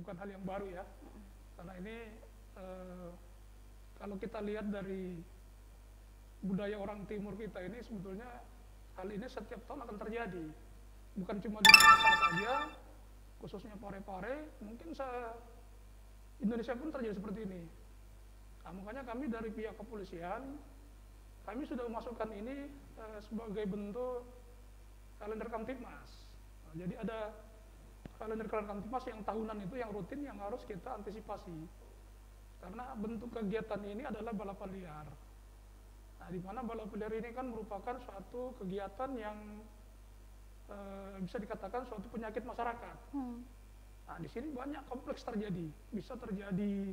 bukan hal yang baru ya, karena ini kalau kita lihat dari budaya orang timur kita ini sebetulnya hal ini setiap tahun akan terjadi, bukan cuma di Makassar saja, khususnya Pare-Pare, mungkin Indonesia pun terjadi seperti ini. Nah, makanya kami dari pihak kepolisian, kami sudah memasukkan ini sebagai bentuk kalender Kamtibmas. Nah, jadi ada kalender Kamtibmas yang tahunan itu yang rutin yang harus kita antisipasi. Karena bentuk kegiatan ini adalah balapan liar. Nah, di mana balapan liar ini kan merupakan suatu kegiatan yang bisa dikatakan suatu penyakit masyarakat. Nah, di sini banyak kompleks terjadi, bisa terjadi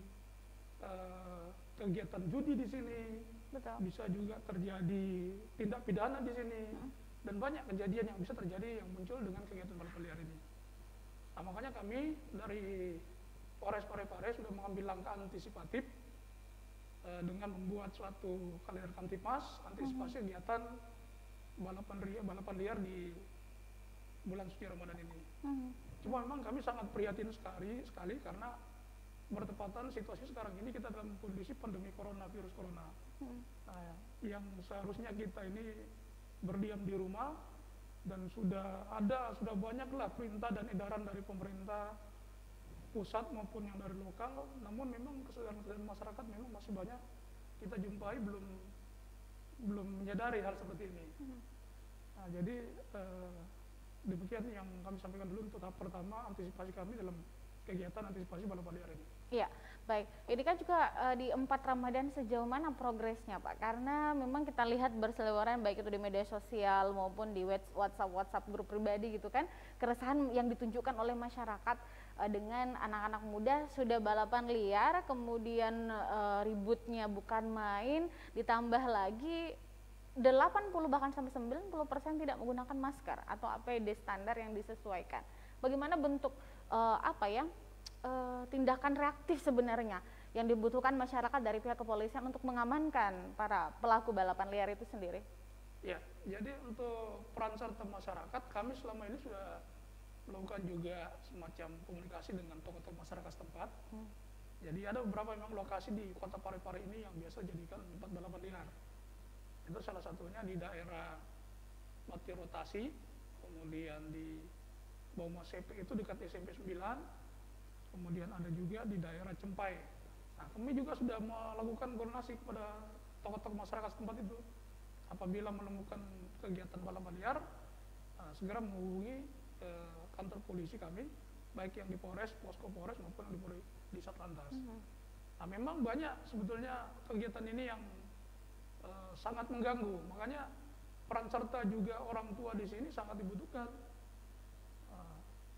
kegiatan judi di sini, betul, bisa juga terjadi tindak pidana di sini, dan banyak kejadian yang bisa terjadi yang muncul dengan kegiatan balapan liar ini. Nah, makanya kami dari Polres Pare-Pare sudah mengambil langkah antisipatif dengan membuat suatu kalender Kamtibmas antisipasi kegiatan balapan liar di bulan suci Ramadan ini. Cuma memang kami sangat prihatin sekali karena bertepatan situasi sekarang ini kita dalam kondisi pandemi virus corona. Nah, yang seharusnya kita ini berdiam di rumah dan sudah banyaklah perintah dan edaran dari pemerintah pusat maupun yang dari lokal, namun memang kesadaran masyarakat memang masih banyak kita jumpai belum menyadari hal seperti ini. Nah, jadi demikian yang kami sampaikan dulu untuk tahap pertama antisipasi kami dalam kegiatan antisipasi balapan liar ini. Iya, baik. Ini kan juga di 4 Ramadan sejauh mana progresnya, Pak? Karena memang kita lihat berseliweran baik itu di media sosial maupun di WhatsApp grup pribadi gitu kan, keresahan yang ditunjukkan oleh masyarakat dengan anak-anak muda sudah balapan liar, kemudian ributnya bukan main, ditambah lagi 80 bahkan sampai 90% tidak menggunakan masker atau APD standar yang disesuaikan. Bagaimana bentuk tindakan reaktif sebenarnya yang dibutuhkan masyarakat dari pihak kepolisian untuk mengamankan para pelaku balapan liar itu sendiri? Ya, jadi untuk peran serta masyarakat kami selama ini sudah melakukan juga semacam komunikasi dengan tokoh-tokoh masyarakat setempat. Jadi ada beberapa memang lokasi di kota Pare-Pare ini yang biasa jadikan tempat balapan liar. Itu salah satunya di daerah Mati Rotasi, kemudian di Bauma Sepe itu dekat SMP 9, kemudian ada juga di daerah Cempai. Nah, kami juga sudah melakukan koordinasi kepada tokoh-tokoh masyarakat setempat itu. Apabila menemukan kegiatan balapan liar, segera menghubungi kantor polisi kami, baik yang di Polres, Posko Polres maupun di Satlantas. Nah, memang banyak sebetulnya kegiatan ini yang sangat mengganggu, makanya peran serta juga orang tua di sini sangat dibutuhkan.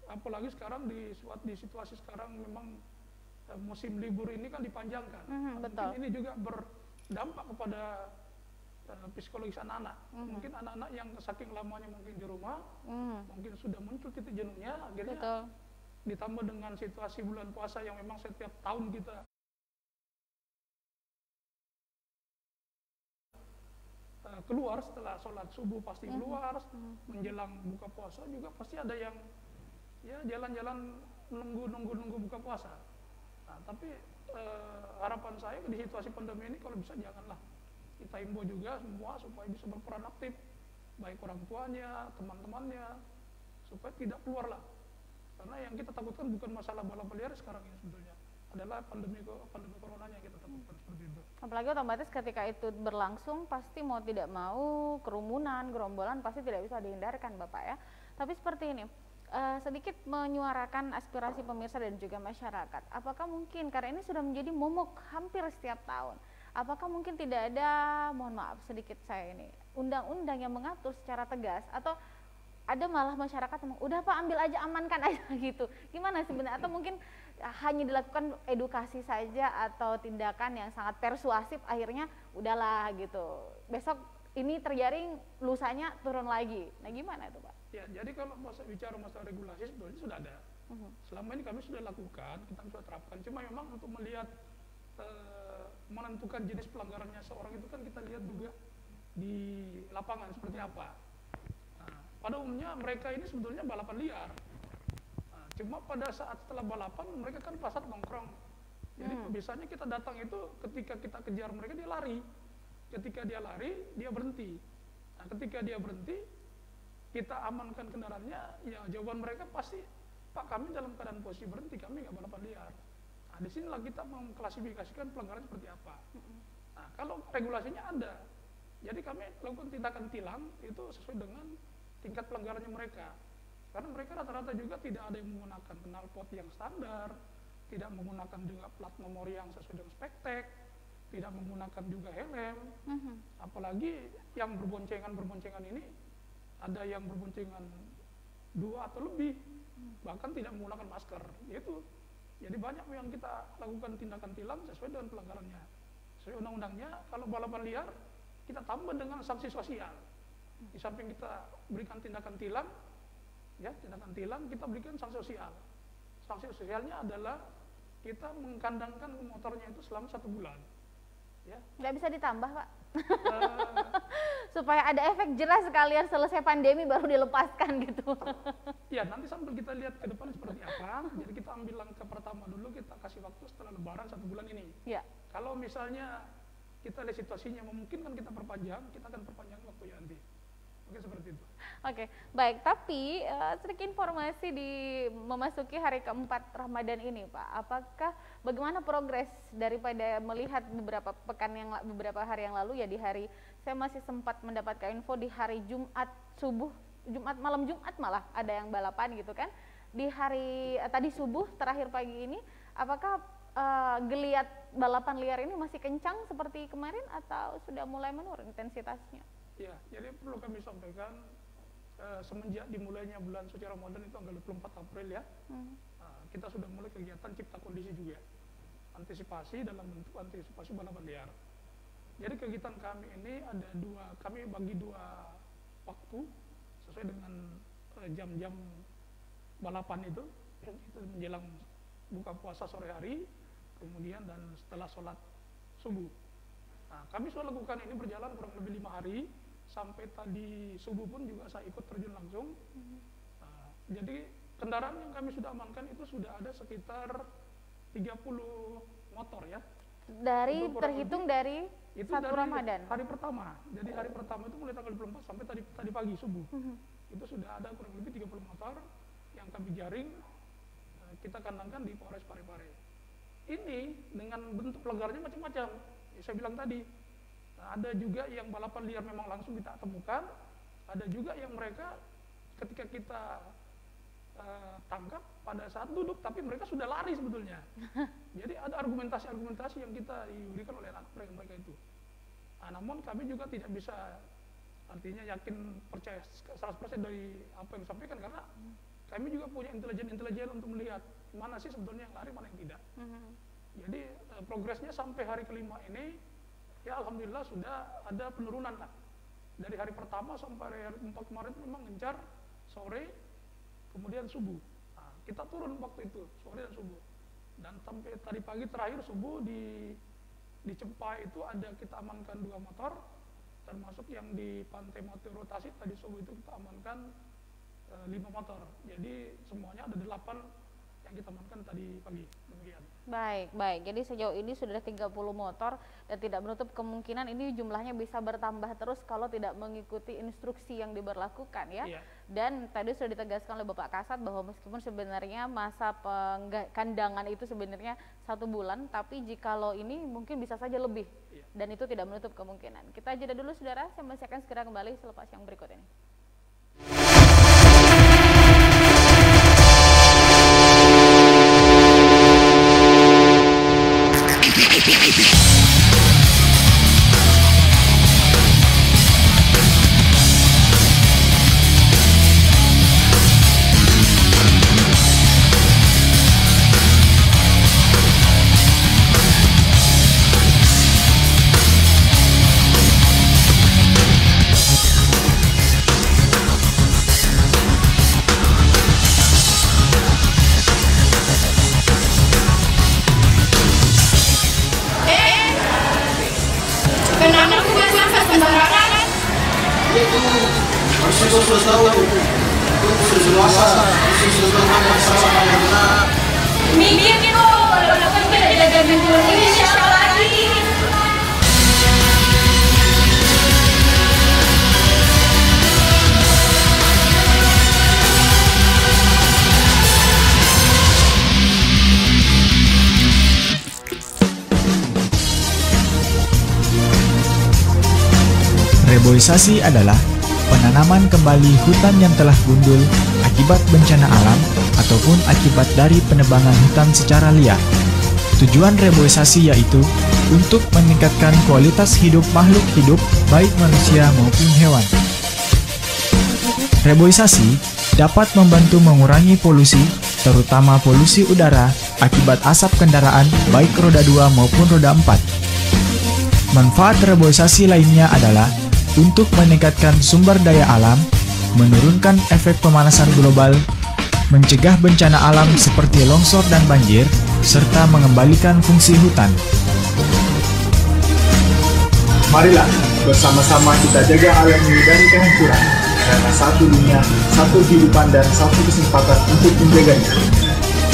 Apalagi sekarang di situasi sekarang memang musim libur ini kan dipanjangkan. Mungkin ini juga berdampak kepada psikologis anak-anak. Mungkin anak-anak yang saking lamanya mungkin di rumah, mungkin sudah muncul titik jenuhnya, akhirnya ditambah dengan situasi bulan puasa yang memang setiap tahun kita keluar setelah sholat subuh pasti keluar, menjelang buka puasa juga pasti ada yang ya jalan-jalan nunggu buka puasa. Nah, tapi harapan saya di situasi pandemi ini kalau bisa janganlah, kita himbau juga semua supaya bisa berperan aktif, baik orang tuanya, teman-temannya, supaya tidak keluar lah. Karena yang kita takutkan bukan masalah balapan liar sekarang ini sebetulnya, adalah pandemi corona yang kita takutkan seperti itu. Apalagi otomatis ketika itu berlangsung pasti mau tidak mau kerumunan, gerombolan pasti tidak bisa dihindarkan, Bapak ya. Tapi seperti ini, sedikit menyuarakan aspirasi pemirsa dan juga masyarakat. Apakah mungkin karena ini sudah menjadi momok hampir setiap tahun, apakah mungkin tidak ada, mohon maaf sedikit saya ini, undang-undang yang mengatur secara tegas, atau ada malah masyarakat yang udah Pak ambil aja, amankan aja gitu. Gimana sebenarnya? Atau mungkin hanya dilakukan edukasi saja atau tindakan yang sangat persuasif, akhirnya udahlah gitu. Besok ini terjaring, lusanya turun lagi. Nah, gimana itu Pak? Ya, jadi kalau bicara masalah regulasi sebetulnya sudah ada. Selama ini kami sudah lakukan, kita sudah terapkan. Cuma memang untuk melihat menentukan jenis pelanggarannya seorang itu kan kita lihat juga di lapangan seperti apa. Nah, pada umumnya mereka ini sebetulnya balapan liar. Nah, Cuma pada saat setelah balapan mereka kan pasar nongkrong. Jadi biasanya kita datang itu ketika kita kejar mereka dia lari. Ketika dia lari dia berhenti. Nah, ketika dia berhenti kita amankan kendaraannya, ya jawaban mereka pasti, Pak kami dalam keadaan posisi berhenti, kami nggak balapan liar. Nah disinilah kita mengklasifikasikan pelanggaran seperti apa. Nah kalau regulasinya ada, jadi kami lakukan tindakan tilang itu sesuai dengan tingkat pelanggarannya mereka. Karena mereka rata-rata juga tidak ada yang menggunakan knalpot yang standar, tidak menggunakan juga plat nomor yang sesuai dengan spektek, tidak menggunakan juga helm. Apalagi yang berboncengan ini, ada yang berboncengan 2 atau lebih, bahkan tidak menggunakan masker. Itu jadi banyak yang kita lakukan tindakan tilang sesuai dengan pelanggarannya. Sesuai undang-undangnya, kalau balapan liar kita tambah dengan sanksi sosial. Di samping kita berikan tindakan tilang, ya tindakan tilang, kita berikan sanksi sosial. Sanksi sosialnya adalah kita mengkandangkan motornya itu selama 1 bulan. Ya. Nggak bisa ditambah, Pak? Supaya ada efek jelas sekalian selesai pandemi baru dilepaskan gitu. Ya, nanti sambil kita lihat ke depan seperti apa. Jadi kita ambil langkah pertama dulu, kita kasih waktu setelah lebaran 1 bulan ini. Ya. Kalau misalnya kita lihat situasinya memungkinkan kita perpanjang, kita akan perpanjang waktunya nanti. Oke, seperti itu. Oke, baik. Tapi sedikit informasi di memasuki hari keempat Ramadan ini, Pak. Apakah bagaimana progres daripada melihat beberapa hari yang lalu ya, di hari saya masih sempat mendapatkan info di hari Jumat subuh, malam Jumat malah ada yang balapan gitu kan. Di hari tadi subuh terakhir pagi ini, apakah geliat balapan liar ini masih kencang seperti kemarin atau sudah mulai menurun intensitasnya? Ya, jadi perlu kami sampaikan semenjak dimulainya bulan suci Ramadan itu tanggal 24 April ya, kita sudah mulai kegiatan cipta kondisi juga, antisipasi dalam bentuk antisipasi balapan liar. Jadi kegiatan kami ini ada kami bagi 2 waktu sesuai dengan jam-jam balapan itu menjelang buka puasa sore hari, kemudian dan setelah sholat subuh. Nah, kami sudah lakukan ini berjalan kurang lebih 5 hari. Sampai tadi subuh pun juga saya ikut terjun langsung. Nah, jadi kendaraan yang kami sudah amankan itu sudah ada sekitar 30 motor ya. Terhitung dari 1 Ramadan? Hari pertama. Jadi hari pertama itu mulai tanggal 24 sampai tadi pagi subuh. Itu sudah ada kurang lebih 30 motor yang kami jaring, kita kandangkan di Polres Parepare. Ini dengan bentuk pelanggarannya macam-macam. Saya bilang tadi. Nah, ada juga yang balapan liar memang langsung kita temukan, ada juga yang mereka ketika kita tangkap pada saat duduk, tapi mereka sudah lari sebetulnya. Jadi ada argumentasi yang kita diberikan oleh mereka itu. Nah, namun kami juga tidak bisa artinya yakin percaya 100% dari apa yang disampaikan, karena kami juga punya intelijen untuk melihat mana sih sebetulnya yang lari, mana yang tidak. Jadi progresnya sampai hari kelima ini, ya alhamdulillah sudah ada penurunan lah. Dari hari pertama sampai hari 4 kemarin memang gencar sore, kemudian subuh. Nah, kita turun waktu itu, sore dan subuh. Dan sampai tadi pagi terakhir subuh di Cempai itu ada kita amankan 2 motor, termasuk yang di Pantai Mati Rotasi tadi subuh itu kita amankan 5 motor. Jadi semuanya ada 8 yang kita amankan tadi pagi. Demikian. Baik. Jadi sejauh ini sudah 30 motor dan tidak menutup kemungkinan ini jumlahnya bisa bertambah terus kalau tidak mengikuti instruksi yang diberlakukan ya. Iya. Dan tadi sudah ditegaskan oleh Bapak Kasat bahwa meskipun sebenarnya masa kandangan itu sebenarnya 1 bulan, tapi jikalau ini mungkin bisa saja lebih. Iya. Dan itu tidak menutup kemungkinan. Kita jeda dulu saudara, saya masih akan segera kembali selepas yang berikut ini. Reboisasi adalah penanaman kembali hutan yang telah gundul akibat bencana alam ataupun akibat dari penebangan hutan secara liar. Tujuan reboisasi yaitu untuk meningkatkan kualitas hidup makhluk hidup, baik manusia maupun hewan. Reboisasi dapat membantu mengurangi polusi, terutama polusi udara akibat asap kendaraan baik roda 2 maupun roda 4. Manfaat reboisasi lainnya adalah untuk meningkatkan sumber daya alam, menurunkan efek pemanasan global, mencegah bencana alam seperti longsor dan banjir, serta mengembalikan fungsi hutan. Marilah bersama-sama kita jaga alam ini dari kehancuran, karena satu dunia, satu kehidupan, dan satu kesempatan untuk menjaganya.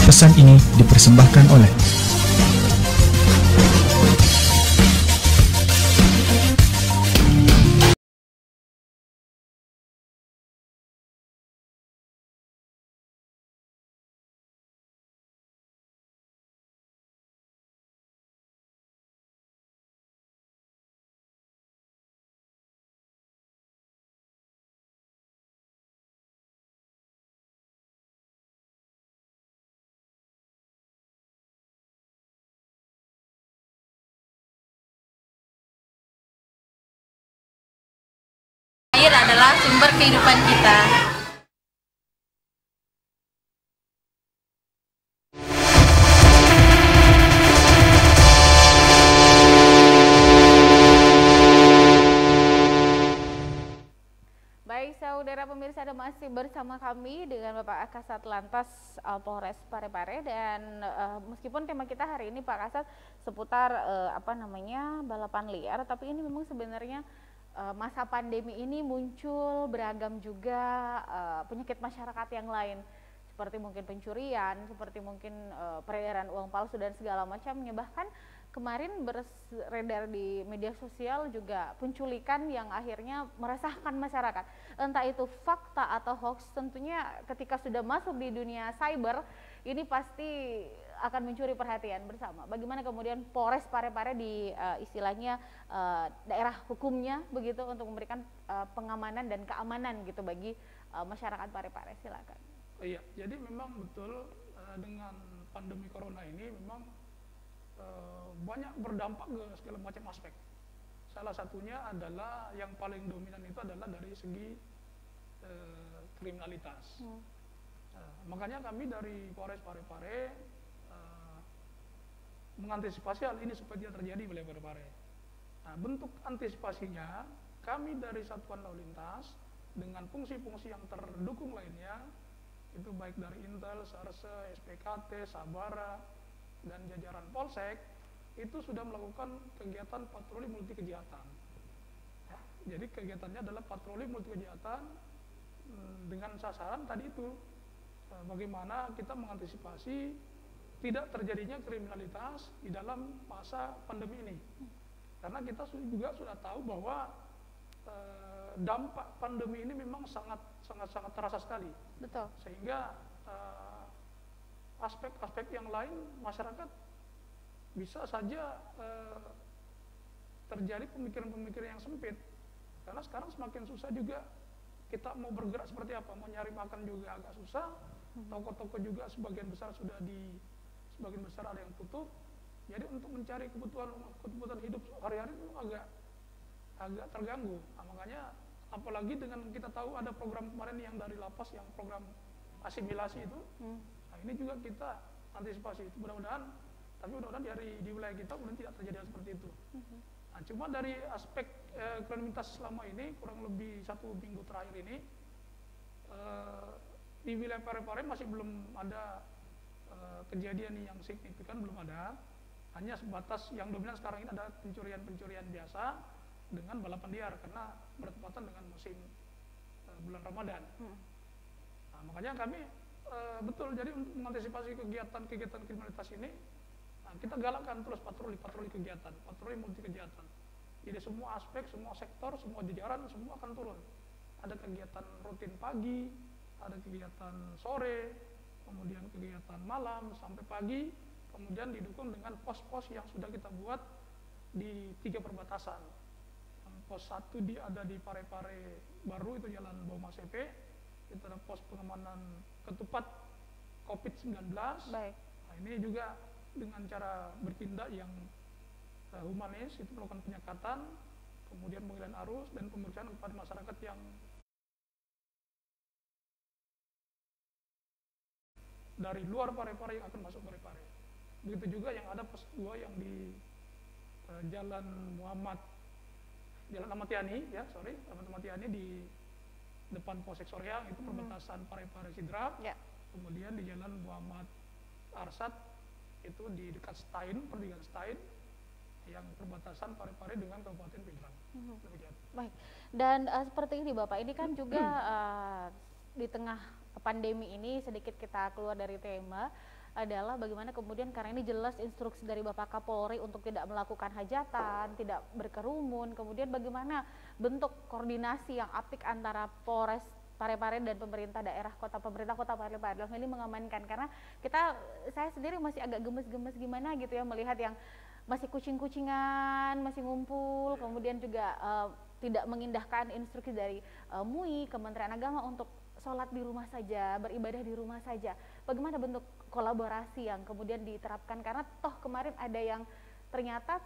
Pesan ini dipersembahkan oleh Air adalah sumber kehidupan kita. Baik, saudara pemirsa, Anda masih bersama kami dengan Bapak Kasat Lantas Polres Parepare, dan meskipun tema kita hari ini Pak Kasat seputar balapan liar, tapi ini memang sebenarnya masa pandemi ini muncul beragam juga penyakit masyarakat yang lain, seperti mungkin pencurian, seperti mungkin peredaran uang palsu dan segala macamnya. Bahkan kemarin beredar di media sosial juga penculikan yang akhirnya meresahkan masyarakat. Entah itu fakta atau hoax, tentunya ketika sudah masuk di dunia cyber ini pasti akan mencuri perhatian bersama. Bagaimana kemudian Polres Parepare di istilahnya daerah hukumnya begitu untuk memberikan pengamanan dan keamanan gitu bagi masyarakat Parepare. Silakan. Iya, jadi memang betul dengan pandemi corona ini memang banyak berdampak ke segala macam aspek. Salah satunya adalah yang paling dominan itu adalah dari segi kriminalitas. Makanya kami dari Polres Parepare mengantisipasi hal ini supaya tidak terjadi di wilayah Parepare. Nah, bentuk antisipasinya kami dari Satuan Lalu Lintas dengan fungsi-fungsi yang terdukung lainnya, itu baik dari Intel, Sarse, SPKT, Sabara, dan jajaran Polsek, itu sudah melakukan kegiatan patroli multi kejahatan. Ya, jadi kegiatannya adalah patroli multi kejahatan dengan sasaran tadi itu, bagaimana kita mengantisipasi tidak terjadinya kriminalitas di dalam masa pandemi ini. Karena kita juga sudah tahu bahwa dampak pandemi ini memang sangat terasa sekali. Betul. Sehingga aspek-aspek yang lain masyarakat bisa saja terjadi pemikiran-pemikiran yang sempit, karena sekarang semakin susah juga kita mau bergerak seperti apa, mau nyari makan juga agak susah, toko-toko juga sebagian besar ada yang tutup, jadi untuk mencari kebutuhan hidup hari-hari itu agak terganggu. Nah, makanya apalagi dengan kita tahu ada program kemarin yang dari lapas, yang program asimilasi itu. Nah, ini juga kita antisipasi itu, mudah-mudahan di wilayah kita kemudian tidak terjadi hal seperti itu. Nah, cuma dari aspek kriminalitas selama ini, kurang lebih 1 minggu terakhir ini, di wilayah Parepare masih belum ada kejadian yang signifikan, belum ada. Hanya sebatas yang dominan sekarang ini ada pencurian biasa dengan balapan liar, karena bertepatan dengan musim bulan Ramadan. Nah, makanya kami betul, jadi untuk mengantisipasi kegiatan kriminalitas ini, kita galakkan terus patroli kegiatan, patroli multi kejahatan. Jadi semua aspek, semua sektor, semua jajaran, semua akan turun. Ada kegiatan rutin pagi, ada kegiatan sore, kemudian kegiatan malam sampai pagi, kemudian didukung dengan pos-pos yang sudah kita buat di 3 perbatasan. pos 1 ada di Parepare Baru, itu Jalan Boma CP, itu ada pos pengamanan ketupat COVID-19. Baik. Nah, ini juga dengan cara bertindak yang humanis, itu melakukan penyekatan, kemudian pengalihan arus dan pemeriksaan kepada masyarakat yang dari luar Parepare yang akan masuk Parepare. Begitu juga yang ada pos 2 yang di Jalan Ahmad Yani, Ahmad Yani di depan Polsek Soreang, itu perbatasan Parepare Sidrap. Ya. Kemudian di Jalan Muhammad Arsad itu di dekat Stein, pertigaan Stein, yang perbatasan Parepare dengan Kabupaten Pindrang. Demikian. Baik. Dan seperti ini Bapak, ini kan juga di tengah pandemi ini sedikit kita keluar dari tema adalah bagaimana kemudian, karena ini jelas instruksi dari Bapak Kapolri untuk tidak melakukan hajatan, tidak berkerumun, kemudian bagaimana bentuk koordinasi yang apik antara Polres Parepare dan pemerintah daerah pemerintah kota Parepare dalam ini mengamankan, karena saya sendiri masih agak gemes-gemes gimana gitu ya melihat yang masih kucing-kucingan, masih ngumpul, kemudian juga tidak mengindahkan instruksi dari MUI, Kementerian Agama untuk sholat di rumah saja, beribadah di rumah saja. Bagaimana bentuk kolaborasi yang kemudian diterapkan, karena toh kemarin ada yang ternyata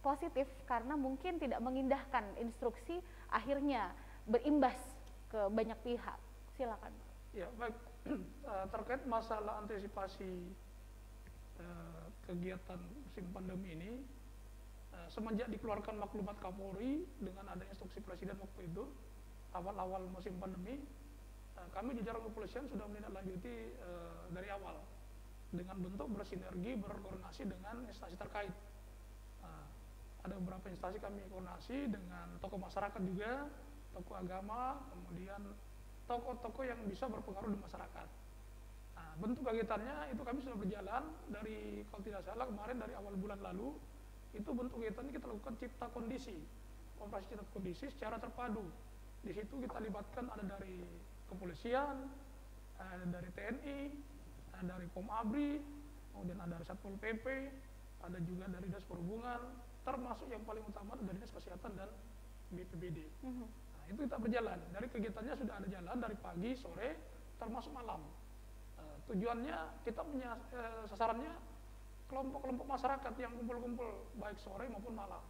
positif karena mungkin tidak mengindahkan instruksi, akhirnya berimbas ke banyak pihak. Silakan. Ya, baik. Terkait masalah antisipasi kegiatan musim pandemi ini, semenjak dikeluarkan maklumat Kapolri dengan ada instruksi Presiden waktu itu, awal-awal musim pandemi, kami jajaran kepolisian sudah menindaklanjuti dari awal dengan bentuk bersinergi, berkoordinasi dengan instansi terkait. Ada beberapa instansi kami koordinasi dengan tokoh masyarakat juga, tokoh agama, kemudian tokoh-tokoh yang bisa berpengaruh di masyarakat. Nah, bentuk kegiatannya itu kami sudah berjalan dari, kalau tidak salah kemarin dari awal bulan lalu, itu bentuk kegiatannya kita lakukan cipta kondisi, operasi cipta kondisi secara terpadu. Di situ kita libatkan ada dari kepolisian, ada dari TNI, ada dari Pom Abri, kemudian ada dari Satpol PP, ada juga dari Dinas Perhubungan, termasuk yang paling utama dari Dinas Kesehatan dan BPBD. Nah, itu kita berjalan. Dari kegiatannya sudah ada jalan dari pagi, sore, termasuk malam. Tujuannya kita sasarannya kelompok-kelompok masyarakat yang kumpul-kumpul baik sore maupun malam.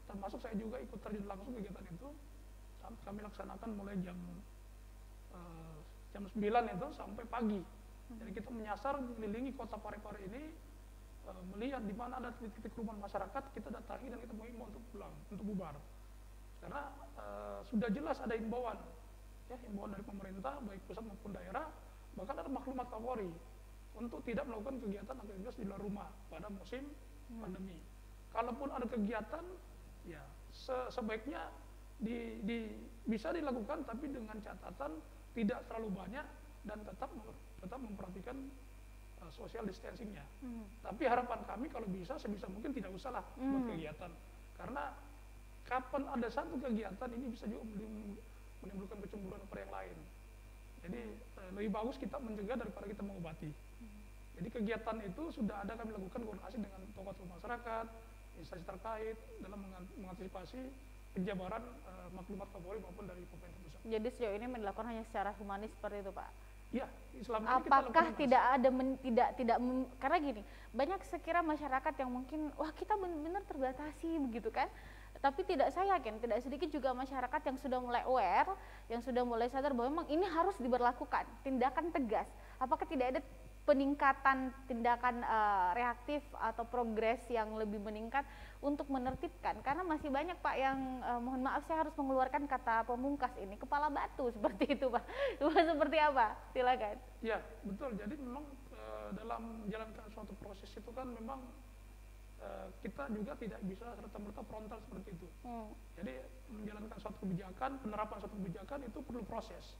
Termasuk saya juga ikut terjun langsung kegiatan itu. Kami laksanakan mulai jam 9 itu sampai pagi. Jadi kita menyasar mengelilingi kota Parepare ini, melihat di mana ada titik-titik kerumunan masyarakat, kita datangi dan kita mengimbau untuk pulang, untuk bubar. Karena sudah jelas ada himbauan, ya, himbauan dari pemerintah baik pusat maupun daerah, bahkan ada maklumat Kapolri untuk tidak melakukan kegiatan aktivitas di luar rumah pada musim pandemi. Kalaupun ada kegiatan, ya sebaiknya bisa dilakukan, tapi dengan catatan tidak terlalu banyak dan tetap memperhatikan social distancing-nya. Tapi harapan kami kalau bisa sebisa mungkin tidak usahlah buat kegiatan, karena kapan ada satu kegiatan ini bisa juga menimbulkan kecemburuan kepada yang lain. Jadi lebih bagus kita mencegah daripada kita mengobati. Jadi kegiatan itu sudah ada kami lakukan koordinasi dengan tokoh-tokoh masyarakat, instansi terkait dalam mengantisipasi penjabaran maklumat Kapolri maupun dari pemerintah pusat. Jadi sejauh ini dilakukan hanya secara humanis seperti itu, Pak? Iya, selama ini kita apakah tidak ada karena gini, banyak sekira masyarakat yang mungkin wah kita benar-benar terbatasi begitu kan, tapi saya yakin tidak sedikit juga masyarakat yang sudah mulai aware, yang sudah mulai sadar bahwa memang ini harus diberlakukan tindakan tegas. Apakah tidak ada peningkatan tindakan reaktif atau progres yang lebih meningkat untuk menertibkan, karena masih banyak Pak yang mohon maaf saya harus mengeluarkan kata pemungkas ini, kepala batu seperti itu Pak. Seperti apa? Silakan. Ya betul, jadi memang dalam menjalankan suatu proses itu kan memang kita juga tidak bisa serta-merta frontal seperti itu. Jadi menjalankan suatu kebijakan, penerapan suatu kebijakan itu perlu proses.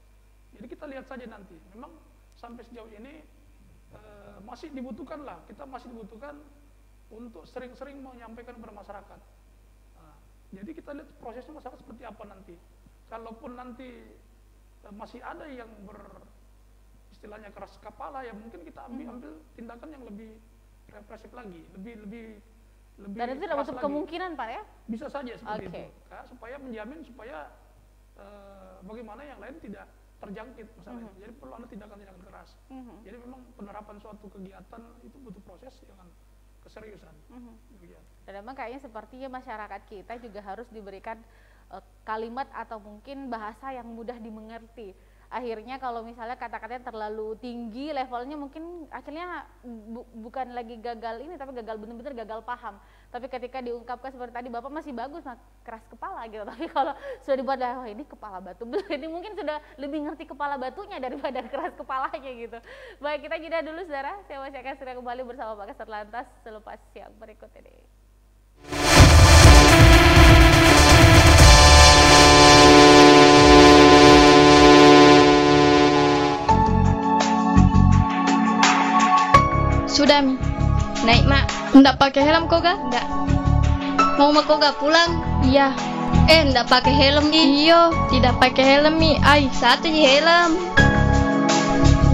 Jadi kita lihat saja nanti, memang sampai sejauh ini masih dibutuhkan lah, kita masih dibutuhkan untuk sering-sering menyampaikan kepada masyarakat. Jadi kita lihat prosesnya masyarakat seperti apa nanti. Kalaupun nanti masih ada yang istilahnya keras kepala, ya mungkin kita ambil tindakan yang lebih represif lagi, lebih lebih Dan itu tidak keras menutup lagi. kemungkinan Pak ya? Bisa saja seperti Oke. itu, supaya menjamin supaya bagaimana yang lain tidak terjangkit misalnya. Jadi perlu ada tindakan-tindakan keras. Jadi memang penerapan suatu kegiatan itu butuh proses dengan keseriusan. Demikian. Dan memang kayaknya sepertinya masyarakat kita juga harus diberikan kalimat atau mungkin bahasa yang mudah dimengerti. Akhirnya kalau misalnya kata-katanya terlalu tinggi levelnya, mungkin akhirnya bukan lagi gagal ini, tapi gagal benar-benar gagal paham. Tapi ketika diungkapkan seperti tadi, Bapak masih bagus, keras kepala gitu. Tapi kalau sudah dibuat, oh ini kepala batu, ini mungkin sudah lebih ngerti kepala batunya daripada keras kepalanya gitu. Baik, kita jeda dulu saudara, saya masih akan segera kembali bersama Pak Kasat Lantas selepas yang berikut ini. Sudah Mi, naik Mak. Nggak pakai helm kok ga? Nggak. Mau kok ga pulang? Iya. Nggak pakai helm Iyo, tidak pakai helm Mi. Satu je helm.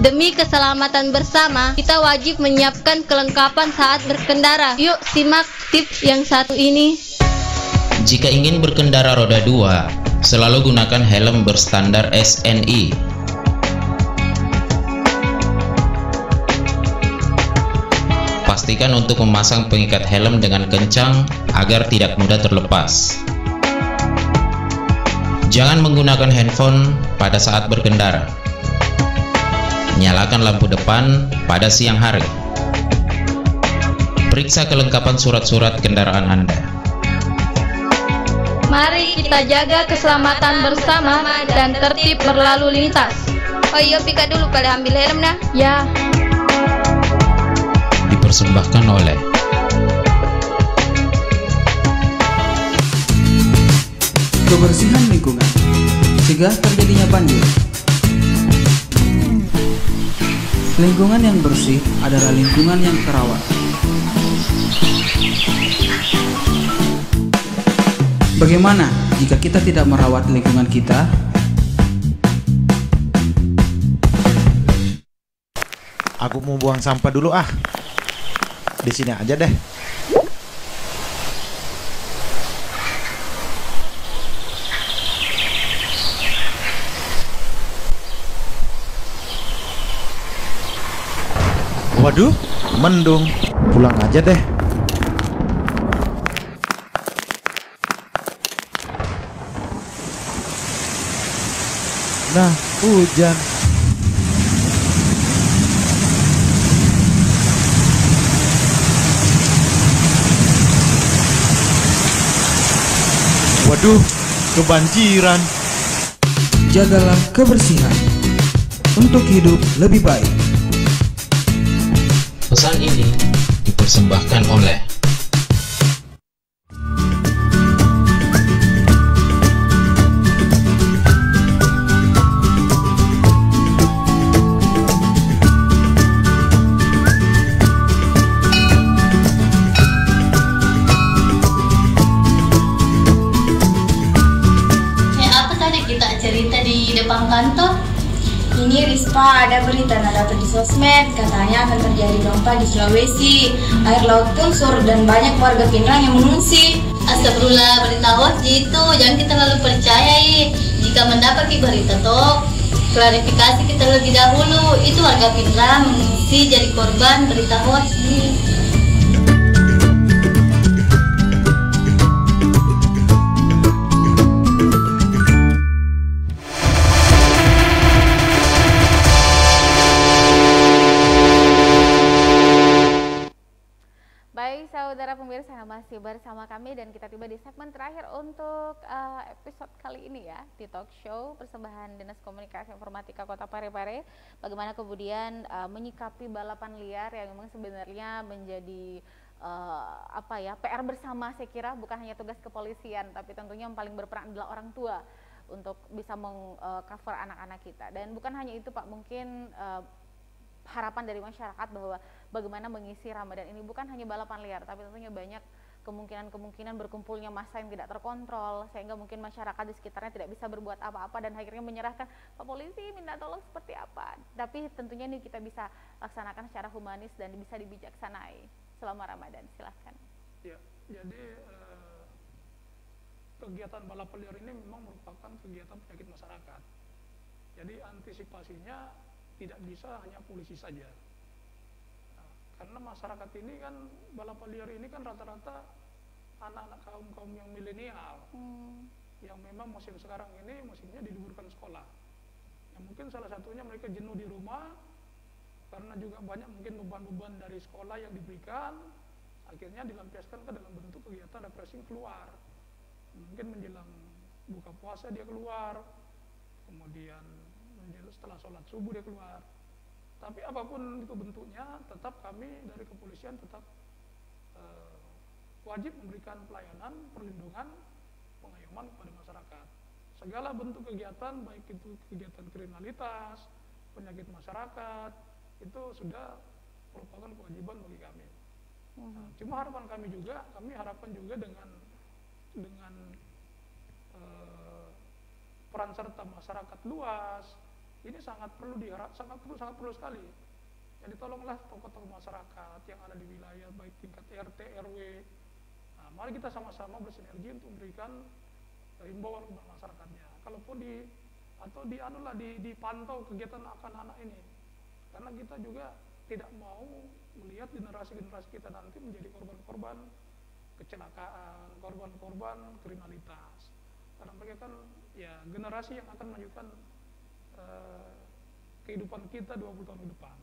Demi keselamatan bersama, kita wajib menyiapkan kelengkapan saat berkendara. Yuk simak tips yang satu ini. Jika ingin berkendara roda 2, selalu gunakan helm berstandar SNI. Pastikan untuk memasang pengikat helm dengan kencang agar tidak mudah terlepas. Jangan menggunakan handphone pada saat berkendara. Nyalakan lampu depan pada siang hari. Periksa kelengkapan surat-surat kendaraan Anda. Mari kita jaga keselamatan bersama dan tertib berlalu lintas. Oh iya, pika dulu kali ambil helm dah. Ya. Dipersembahkan oleh kebersihan lingkungan, cegah terjadinya banjir. Lingkungan yang bersih adalah lingkungan yang terawat. Bagaimana jika kita tidak merawat lingkungan kita? Aku mau buang sampah dulu ah. Di sini aja deh. Waduh, mendung. Pulang aja deh. Nah, hujan. Waduh, kebanjiran. Jagalah kebersihan untuk hidup lebih baik. pesan ini dipersembahkan oleh depan kantor. Ini Rispa, ada berita dapat di sosmed, katanya akan terjadi gempa di Sulawesi. Air laut pun surut dan banyak warga Pinrang yang mengungsi. Astagfirullah, berita hoax itu jangan kita lalu percayai. Jika mendapati berita toh, klarifikasi kita lebih dahulu. Itu warga Pinrang mengungsi jadi korban berita hoax ini. Saudara pemirsa, masih bersama kami dan kita tiba di segmen terakhir untuk episode kali ini ya, di talk show persembahan Dinas Komunikasi Informatika Kota Parepare. Bagaimana kemudian menyikapi balapan liar yang memang sebenarnya menjadi PR bersama, saya kira bukan hanya tugas kepolisian, tapi tentunya yang paling berperan adalah orang tua untuk bisa meng-cover anak-anak kita. Dan bukan hanya itu Pak, mungkin harapan dari masyarakat bahwa bagaimana mengisi Ramadan ini bukan hanya balapan liar, tapi tentunya banyak kemungkinan berkumpulnya massa yang tidak terkontrol, sehingga mungkin masyarakat di sekitarnya tidak bisa berbuat apa-apa dan akhirnya menyerahkan Pak Polisi minta tolong seperti apa. Tapi tentunya ini kita bisa laksanakan secara humanis dan bisa dibijaksanai selama Ramadan. Silahkan. Ya, jadi kegiatan balap liar ini memang merupakan kegiatan penyakit masyarakat. Jadi antisipasinya tidak bisa hanya polisi saja. Nah, karena masyarakat ini kan balap liar ini kan rata-rata anak-anak kaum yang milenial, yang memang musim sekarang ini musimnya diliburkan sekolah. Yang mungkin salah satunya mereka jenuh di rumah karena juga banyak mungkin beban-beban dari sekolah yang diberikan, akhirnya dilampiaskan ke dalam bentuk kegiatan refreshing keluar. Mungkin menjelang buka puasa dia keluar, kemudian setelah sholat subuh dia keluar. Tapi apapun itu bentuknya, tetap kami dari kepolisian tetap wajib memberikan pelayanan, perlindungan, pengayoman kepada masyarakat. Segala bentuk kegiatan, baik itu kegiatan kriminalitas, penyakit masyarakat, itu sudah merupakan kewajiban bagi kami. Nah, cuma harapan kami juga, harapkan juga dengan peran serta masyarakat luas, ini sangat perlu sekali. Jadi tolonglah tokoh-tokoh masyarakat yang ada di wilayah, baik tingkat RT, RW. Nah, mari kita sama-sama bersinergi untuk memberikan himbauan kepada masyarakatnya. Kalaupun dipantau kegiatan anak-anak ini, karena kita juga tidak mau melihat generasi-generasi kita nanti menjadi korban-korban kecelakaan, korban-korban kriminalitas. Karena mereka kan ya generasi yang akan melanjutkan kehidupan kita 20 tahun ke depan.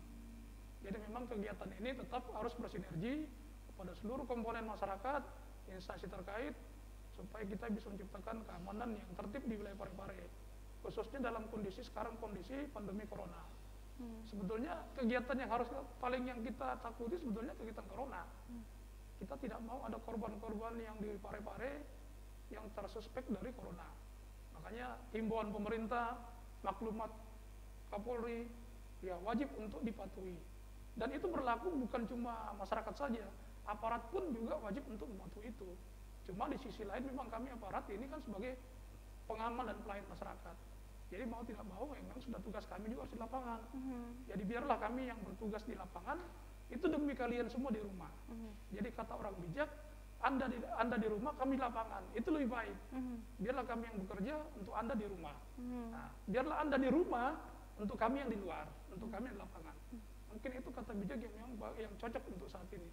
Jadi memang kegiatan ini tetap harus bersinergi kepada seluruh komponen masyarakat, instansi terkait, supaya kita bisa menciptakan keamanan yang tertib di wilayah Parepare, khususnya dalam kondisi sekarang, kondisi pandemi corona. Sebetulnya kegiatan yang paling yang kita takuti sebetulnya kegiatan corona. Kita tidak mau ada korban-korban yang di Parepare yang tersuspek dari corona. Makanya himbauan pemerintah, maklumat Kapolri, ya wajib untuk dipatuhi. Dan itu berlaku bukan cuma masyarakat saja, aparat pun juga wajib untuk mematuhi itu. Cuma di sisi lain memang kami aparat ini kan sebagai pengaman dan pelayan masyarakat. Jadi mau tidak mau memang sudah tugas kami juga harus di lapangan. Jadi biarlah kami yang bertugas di lapangan, itu demi kalian semua di rumah. Jadi kata orang bijak, Anda di rumah, kami di lapangan, itu lebih baik. Biarlah kami yang bekerja untuk Anda di rumah. Nah, biarlah Anda di rumah untuk kami yang di luar, untuk kami yang di lapangan. Mungkin itu kata bijak yang cocok untuk saat ini.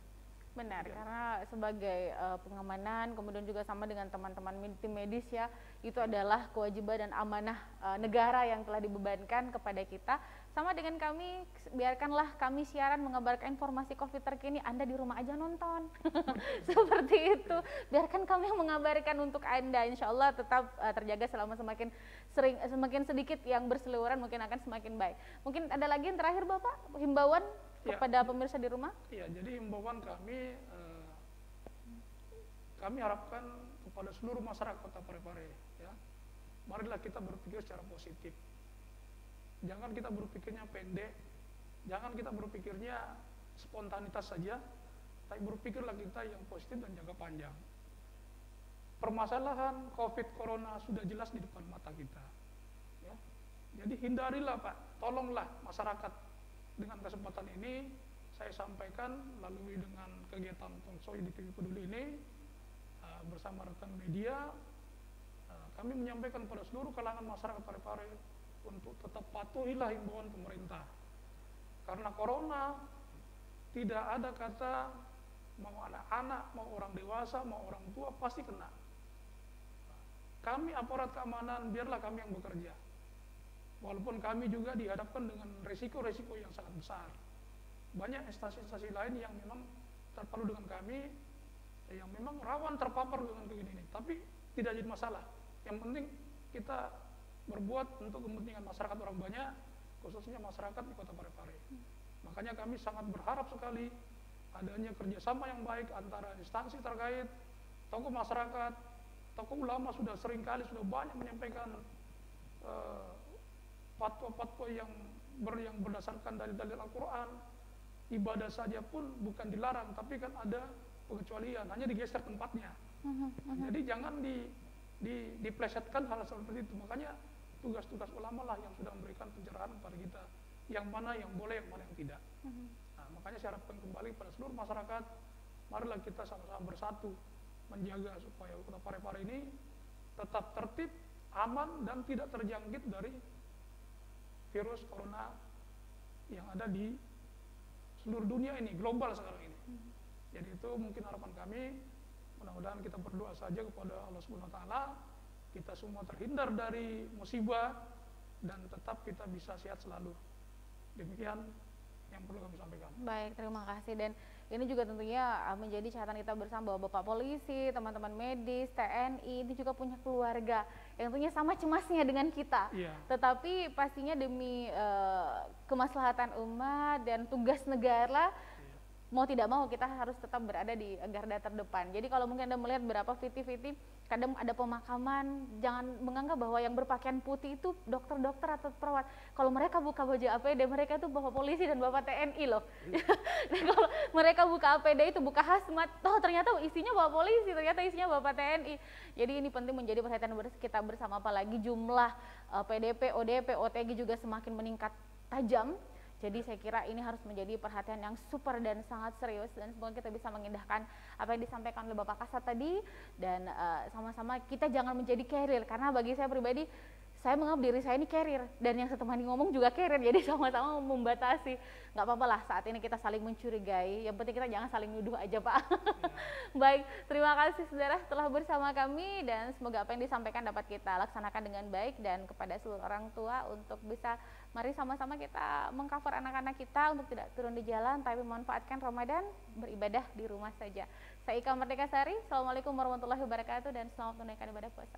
Benar, karena sebagai pengamanan, kemudian juga sama dengan teman-teman tim medis ya, itu adalah kewajiban dan amanah negara yang telah dibebankan kepada kita. Sama dengan kami, biarkanlah kami siaran mengabarkan informasi COVID terkini, Anda di rumah aja nonton. Seperti itu, biarkan kami yang mengabarkan untuk Anda, insya Allah tetap terjaga selama semakin sedikit yang berseliweran mungkin akan semakin baik. Mungkin ada lagi yang terakhir Bapak, himbauan kepada pemirsa di rumah? Iya, jadi himbauan kami harapkan kepada seluruh masyarakat Kota Parepare, ya, marilah kita berpikir secara positif. Jangan kita berpikirnya pendek, jangan kita berpikirnya spontanitas saja, tapi berpikirlah kita yang positif dan jangka panjang. Permasalahan COVID Corona sudah jelas di depan mata kita, ya. Jadi hindarilah Pak, tolonglah masyarakat. Dengan kesempatan ini saya sampaikan melalui dengan kegiatan talkshow di TV Peduli ini bersama rekan media, kami menyampaikan pada seluruh kalangan masyarakat Parepare untuk tetap patuhilah himbauan pemerintah. Karena corona tidak ada kata mau anak-anak, mau orang dewasa, mau orang tua pasti kena. Kami aparat keamanan biarlah kami yang bekerja. Walaupun kami juga dihadapkan dengan resiko-resiko yang sangat besar. Banyak instansi-instansi lain yang memang terpalu dengan kami, yang memang rawan terpapar dengan begini ini. Tapi tidak jadi masalah. Yang penting kita berbuat untuk kepentingan masyarakat orang banyak, khususnya masyarakat di Kota Parepare. Makanya kami sangat berharap sekali adanya kerjasama yang baik antara instansi terkait, tokoh masyarakat, tokoh ulama sudah banyak menyampaikan fatwa-fatwa yang berdasarkan dalil-dalil Al-Quran. Ibadah saja pun bukan dilarang, tapi kan ada pengecualian, hanya digeser tempatnya. Jadi jangan diplesetkan hal seperti itu. Makanya tugas-tugas ulama lah yang sudah memberikan pencerahan kepada kita, yang mana yang boleh, yang mana yang tidak. Nah, makanya saya harapkan kembali pada seluruh masyarakat marilah kita sama-sama bersatu menjaga supaya Kota Parepare ini tetap tertib, aman, dan tidak terjangkit dari virus corona yang ada di seluruh dunia ini, global sekarang ini. Jadi itu mungkin harapan kami, mudah-mudahan kita berdoa saja kepada Allah Subhanahu wa taala, kita semua terhindar dari musibah dan tetap kita bisa sehat selalu. Demikian yang perlu kami sampaikan. Baik, terima kasih. Dan ini juga tentunya menjadi catatan kita bersama bahwa Bapak Polisi, teman-teman medis, TNI ini juga punya keluarga yang tentunya sama cemasnya dengan kita. Iya. Tetapi pastinya demi kemaslahatan umat dan tugas negara, mau tidak mau kita harus tetap berada di garda terdepan. Jadi kalau mungkin Anda melihat beberapa VT-VT, kadang ada pemakaman, jangan menganggap bahwa yang berpakaian putih itu dokter-dokter atau perawat. Kalau mereka buka baju APD, mereka itu Bapak Polisi dan Bapak TNI loh. Dan kalau mereka buka APD itu buka hazmat, toh ternyata isinya Bapak Polisi, ternyata isinya Bapak TNI. Jadi ini penting menjadi perhatian kita bersama, apalagi jumlah PDP, ODP, OTG juga semakin meningkat tajam. Jadi saya kira ini harus menjadi perhatian yang super dan sangat serius, dan semoga kita bisa mengindahkan apa yang disampaikan oleh Bapak Kasat tadi, dan sama-sama kita jangan menjadi carrier, karena bagi saya pribadi, saya menganggap diri saya ini carrier, dan yang setemani ngomong juga carrier, jadi sama-sama membatasi. Nggak apa-apa lah saat ini kita saling mencurigai, yang penting kita jangan saling nuduh aja Pak. Baik, terima kasih saudara telah bersama kami, dan semoga apa yang disampaikan dapat kita laksanakan dengan baik, dan kepada seluruh orang tua untuk bisa, mari sama-sama kita mengcover anak-anak kita untuk tidak turun di jalan, tapi memanfaatkan Ramadan beribadah di rumah saja. Saya Ika Merdeka Sari, Assalamualaikum warahmatullahi wabarakatuh, dan selamat menunaikan ibadah puasa.